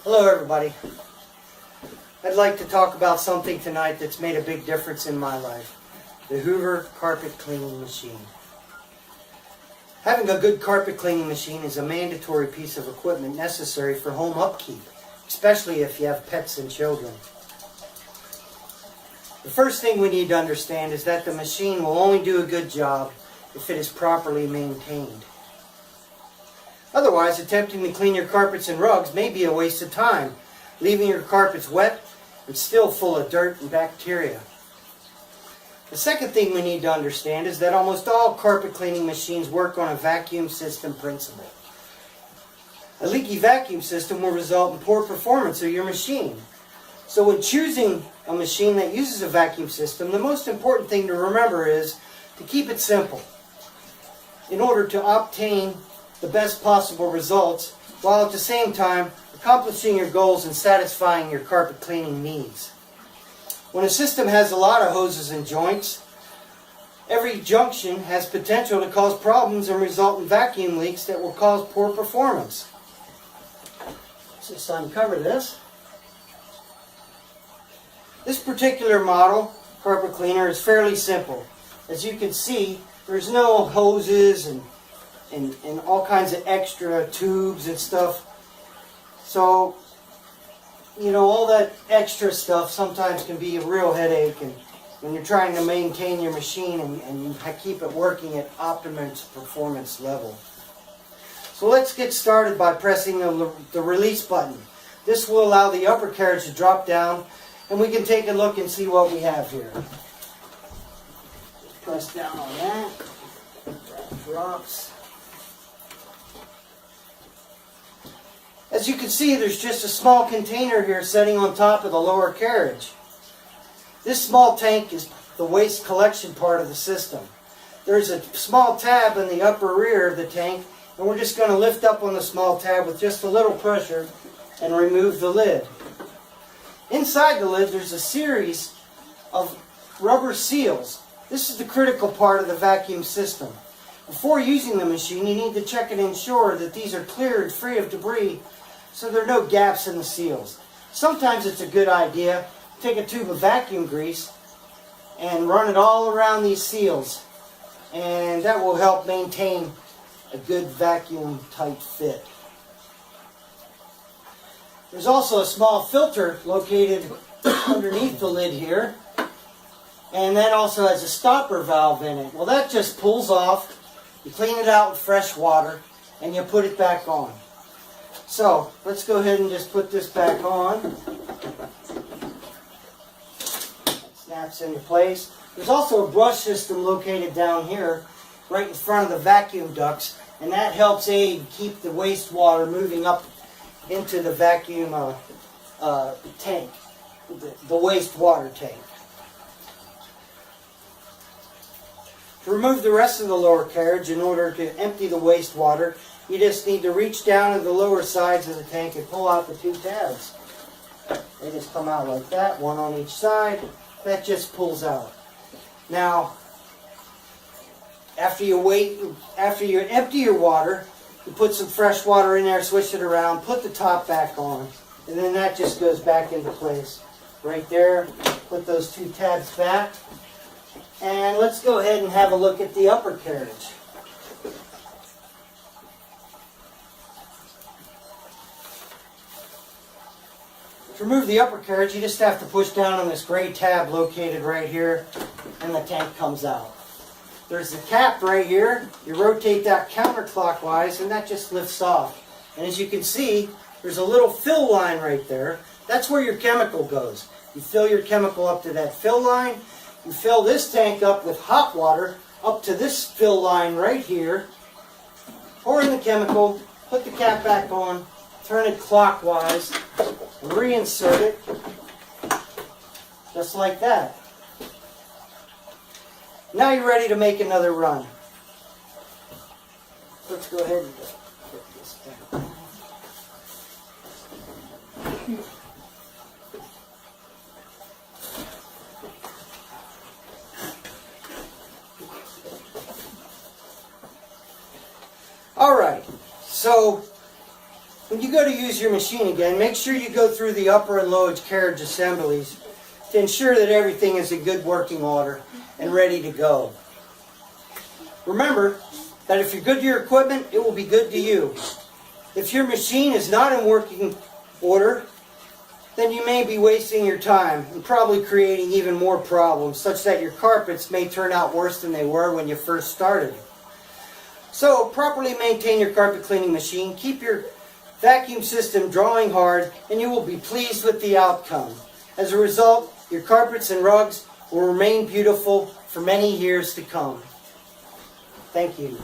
Hello everybody. I'd like to talk about something tonight that's made a big difference in my life. The Hoover carpet cleaning machine. Having a good carpet cleaning machine is a mandatory piece of equipment necessary for home upkeep, especially if you have pets and children. The first thing we need to understand is that the machine will only do a good job if it is properly maintained. Otherwise, attempting to clean your carpets and rugs may be a waste of time, leaving your carpets wet and still full of dirt and bacteria. The second thing we need to understand is that almost all carpet cleaning machines work on a vacuum system principle. A leaky vacuum system will result in poor performance of your machine. So when choosing a machine that uses a vacuum system, the most important thing to remember is to keep it simple in order to obtain the best possible results, while at the same time accomplishing your goals and satisfying your carpet cleaning needs. When a system has a lot of hoses and joints, every junction has potential to cause problems and result in vacuum leaks that will cause poor performance. Let's just uncover this. This particular model carpet cleaner is fairly simple. As you can see, there's no hoses and all kinds of extra tubes and stuff. So, all that extra stuff sometimes can be a real headache, and when you're trying to maintain your machine and you keep it working at optimum performance level. So let's get started by pressing the release button. This will allow the upper carriage to drop down, and we can take a look and see what we have here. Just press down on that. That drops. As you can see, there's just a small container here sitting on top of the lower carriage. This small tank is the waste collection part of the system. There's a small tab in the upper rear of the tank, and we're just going to lift up on the small tab with just a little pressure and remove the lid. Inside the lid, there's a series of rubber seals. This is the critical part of the vacuum system. Before using the machine, you need to check and ensure that these are clear and free of debris, so there are no gaps in the seals. Sometimes it's a good idea to take a tube of vacuum grease and run it all around these seals, and that will help maintain a good vacuum tight fit. There's also a small filter located underneath the lid here, and that also has a stopper valve in it. Well, that just pulls off. You clean it out with fresh water, and you put it back on. So, let's go ahead and just put this back on. Snaps into place. There's also a brush system located down here, right in front of the vacuum ducts, and that helps aid keep the wastewater moving up into the vacuum tank, the wastewater tank. To remove the rest of the lower carriage, in order to empty the wastewater, you just need to reach down to the lower sides of the tank and pull out the two tabs. They just come out like that, one on each side. That just pulls out. Now, after you empty your water, you put some fresh water in there, switch it around, put the top back on, and then that just goes back into place. Right there, put those two tabs back. And let's go ahead and have a look at the upper carriage. To remove the upper carriage, you just have to push down on this gray tab located right here, and the tank comes out. There's the cap right here. You rotate that counterclockwise, and that just lifts off. And as you can see, there's a little fill line right there. That's where your chemical goes. You fill your chemical up to that fill line. You fill this tank up with hot water up to this fill line right here. Pour in the chemical, put the cap back on, turn it clockwise, and reinsert it just like that. Now you're ready to make another run. Let's go ahead and put this down. Alright, so When you go to use your machine again, make sure you go through the upper and lower carriage assemblies to ensure that everything is in good working order and ready to go. Remember that if you're good to your equipment, it will be good to you. If your machine is not in working order, then you may be wasting your time and probably creating even more problems, such that your carpets may turn out worse than they were when you first started. So, properly maintain your carpet cleaning machine, keep your vacuum system drawing hard, and you will be pleased with the outcome. As a result, your carpets and rugs will remain beautiful for many years to come. Thank you.